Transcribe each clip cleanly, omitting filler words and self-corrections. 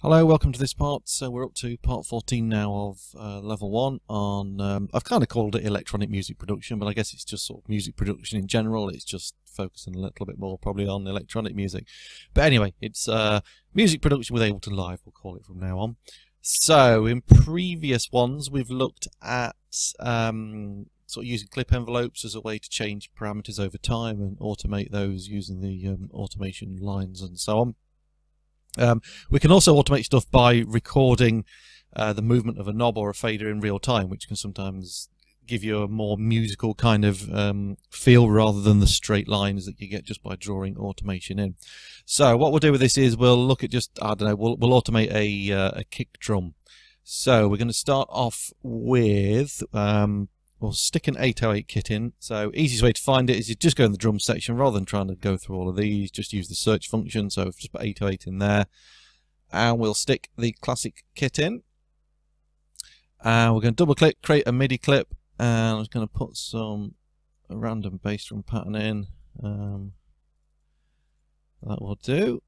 Hello, welcome to this part. So we're up to part 14 now of level 1 on, I've kind of called it electronic music production, but I guess it's just sort of music production in general. It's just focusing a little bit more probably on electronic music. But anyway, it's music production with Ableton Live, we'll call it from now on. So in previous ones, we've looked at sort of using clip envelopes as a way to change parameters over time and automate those using the automation lines and so on. We can also automate stuff by recording the movement of a knob or a fader in real time, which can sometimes give you a more musical kind of feel rather than the straight lines that you get just by drawing automation in. So what we'll do with this is we'll look at just, I don't know, we'll automate a kick drum. So we're going to start off with, we'll stick an 808 kit in. So easiest way to find it is you just go in the drum section rather than trying to go through all of these, just use the search function. So just put 808 in there and we'll stick the classic kit in. And we're going to double click, create a MIDI clip, and I'm just going to put some random bass drum pattern in. That will do.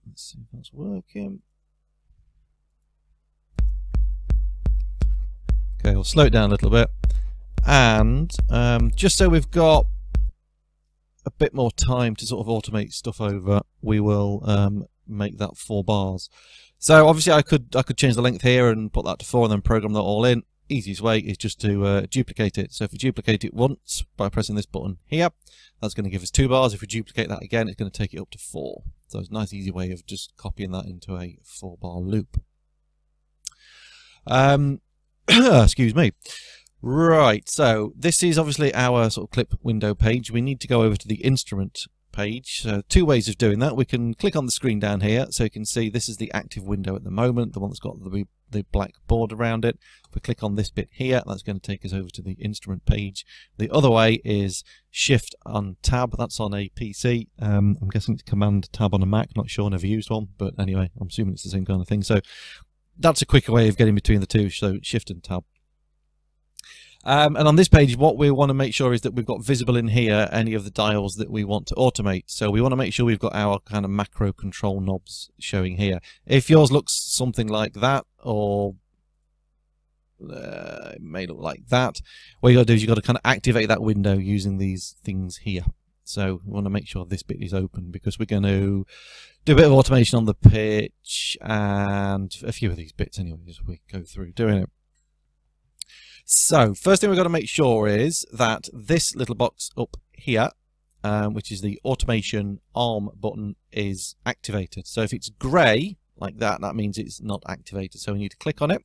Let's see if that's working. Okay, we'll slow it down a little bit. And just so we've got a bit more time to sort of automate stuff over, we will make that 4 bars. So obviously I could change the length here and put that to 4 and then program that all in. Easiest way is just to duplicate it. So if we duplicate it once by pressing this button here, that's going to give us 2 bars. If we duplicate that again, it's going to take it up to 4. So it's a nice easy way of just copying that into a 4-bar loop. Excuse me. Right, so this is obviously our sort of clip window page. We need to go over to the instrument page. So 2 ways of doing that. We can click on the screen down here so you can see this is the active window at the moment, the one that's got the black board around it. If we click on this bit here, that's going to take us over to the instrument page. The other way is Shift on Tab. That's on a PC. I'm guessing it's Command Tab on a Mac. Not sure, never used one, but anyway, I'm assuming it's the same kind of thing. So that's a quicker way of getting between the two. So Shift and Tab. And on this page, what we want to make sure is that we've got visible in here any of the dials that we want to automate. So we want to make sure we've got our kind of macro control knobs showing here. If yours looks something like that, or it may look like that, what you got to do is you've got to kind of activate that window using these things here. So we want to make sure this bit is open because we're going to do a bit of automation on the pitch and a few of these bits anyway as we go through doing it. So first thing we've got to make sure is that this little box up here, which is the automation arm button, is activated. So if it's grey like that, that means it's not activated. So we need to click on it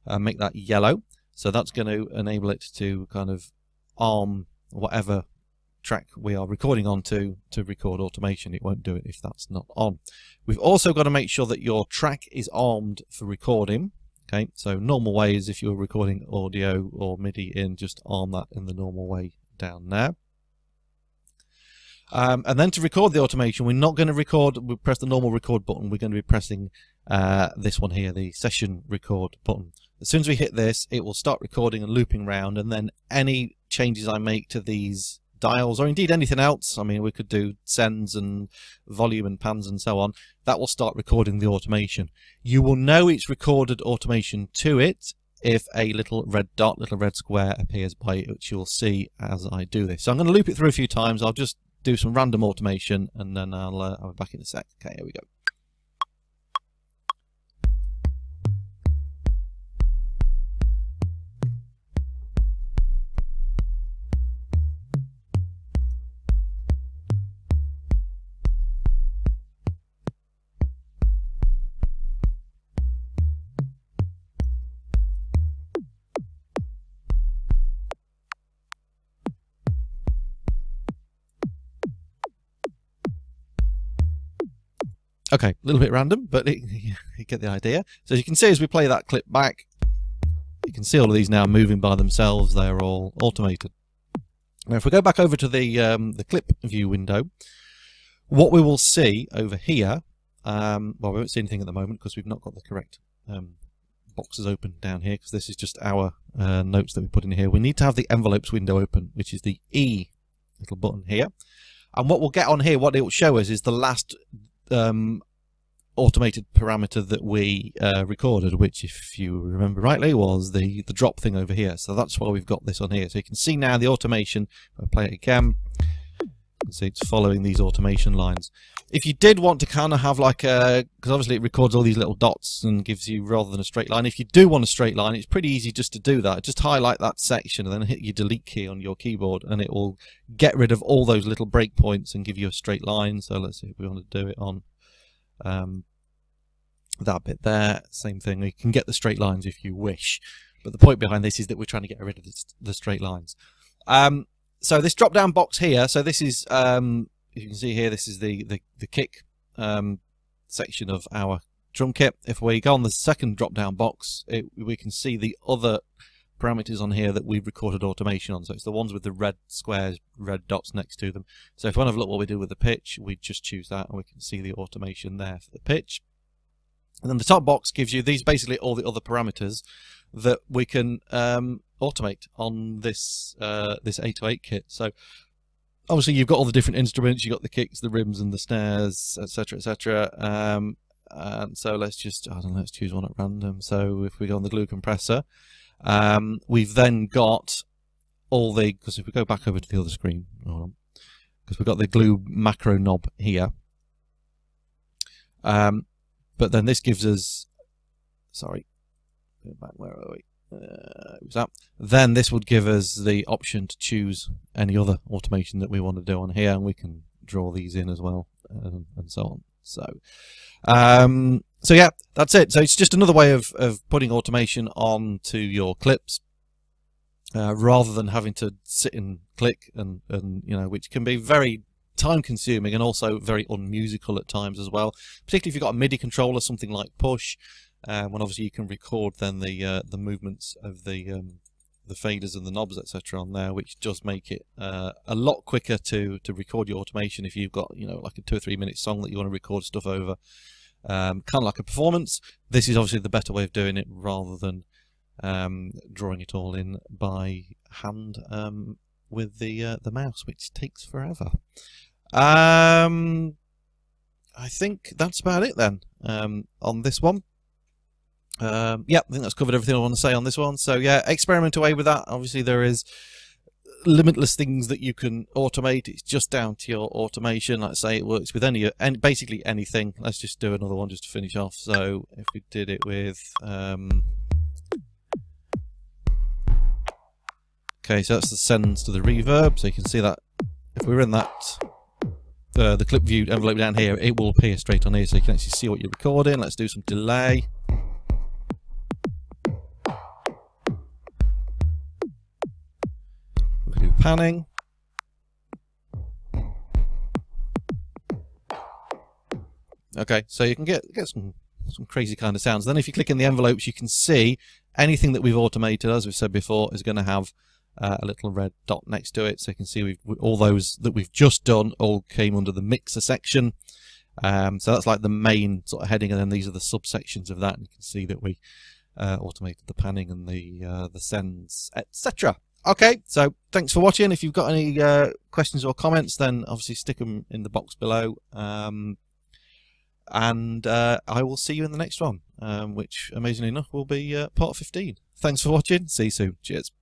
and make that yellow. So that's going to enable it to kind of arm whatever track we are recording onto to record automation. It won't do it if that's not on. We've also got to make sure that your track is armed for recording. Okay, so normal way is if you're recording audio or MIDI in, just arm that in the normal way down there. And then to record the automation, we're not going to record, we'll press the normal record button, we're going to be pressing this one here, the session record button. As soon as we hit this, it will start recording and looping round, and then any changes I make to these dials, or indeed anything else, I mean we could do sends and volume and pans and so on, that will start recording the automation. You will know it's recorded automation to it if a little red dot, little red square appears by it, which you'll see as I do this. So I'm going to loop it through a few times. I'll just do some random automation and then I'll be back in a sec. Okay, here we go. Okay, a little bit random, but you get the idea. So as you can see, as we play that clip back, you can see all of these now moving by themselves. They're all automated. Now, if we go back over to the clip view window, what we will see over here, well, we won't see anything at the moment because we've not got the correct boxes open down here, because this is just our notes that we put in here. We need to have the envelopes window open, which is the E little button here. And what we'll get on here, what it will show us is the last automated parameter that we recorded, which, if you remember rightly, was the drop thing over here. So that's why we've got this on here. So you can see now the automation. If I play it again, you can see it's following these automation lines. If you did want to kind of have like a, because obviously it records all these little dots and gives you rather than a straight line. If you do want a straight line, it's pretty easy just to do that. Just highlight that section and then hit your delete key on your keyboard, and it will get rid of all those little breakpoints and give you a straight line. So let's see if we want to do it on that bit there. Same thing. You can get the straight lines if you wish, but the point behind this is that we're trying to get rid of the straight lines. So this drop down box here, so this is you can see here, this is the kick section of our drum kit. If we go on the second drop down box, we can see the other parameters on here that we've recorded automation on. So it's the ones with the red squares, red dots next to them. So if we want to have a look what we did with the pitch, we just choose that and we can see the automation there for the pitch. And then the top box gives you these, basically all the other parameters that we can automate on this this 808 kit. So obviously you've got all the different instruments, you've got the kicks, the rims and the snares, etc, etc. And so let's just, I don't know, let's choose one at random. So if we go on the glue compressor, we've then got all the, because if we go back over to the other screen, hold on, because we've got the glue macro knob here. But then this gives us, sorry, go back, where are we? Was that? Then this would give us the option to choose any other automation that we want to do on here, and we can draw these in as well, and so on. So yeah, that's it. So it's just another way of putting automation onto your clips, rather than having to sit and click and you know, which can be very time consuming and also very unmusical at times as well, particularly if you've got a MIDI controller, something like push, when obviously you can record then the movements of the faders and the knobs, etc. on there, which does make it a lot quicker to record your automation if you've got, you know, like a 2 or 3 minute song that you want to record stuff over, kind of like a performance. This is obviously the better way of doing it rather than drawing it all in by hand with the mouse, which takes forever. I think that's about it then on this one. Yeah, I think that's covered everything I want to say on this one. So yeah, experiment away with that. Obviously there is limitless things that you can automate. It's just down to your automation. Like I say, it works with basically anything. Let's just do another one just to finish off. So if we did it with okay, so that's the sends to the reverb. So you can see that if we're in that the clip view envelope down here, it will appear straight on here, so you can actually see what you're recording. Let's do some delay. We'll do panning. Okay, so you can get some crazy kind of sounds. Then if you click in the envelopes, you can see anything that we've automated, as we've said before, is going to have a little red dot next to it. So you can see all those that we've just done all came under the mixer section. So that's like the main sort of heading, and then these are the subsections of that. And you can see that we automated the panning and the sends, etc. Okay, so thanks for watching. If you've got any questions or comments, then obviously stick them in the box below. And I will see you in the next one, which amazingly enough will be part 15. Thanks for watching. See you soon. Cheers.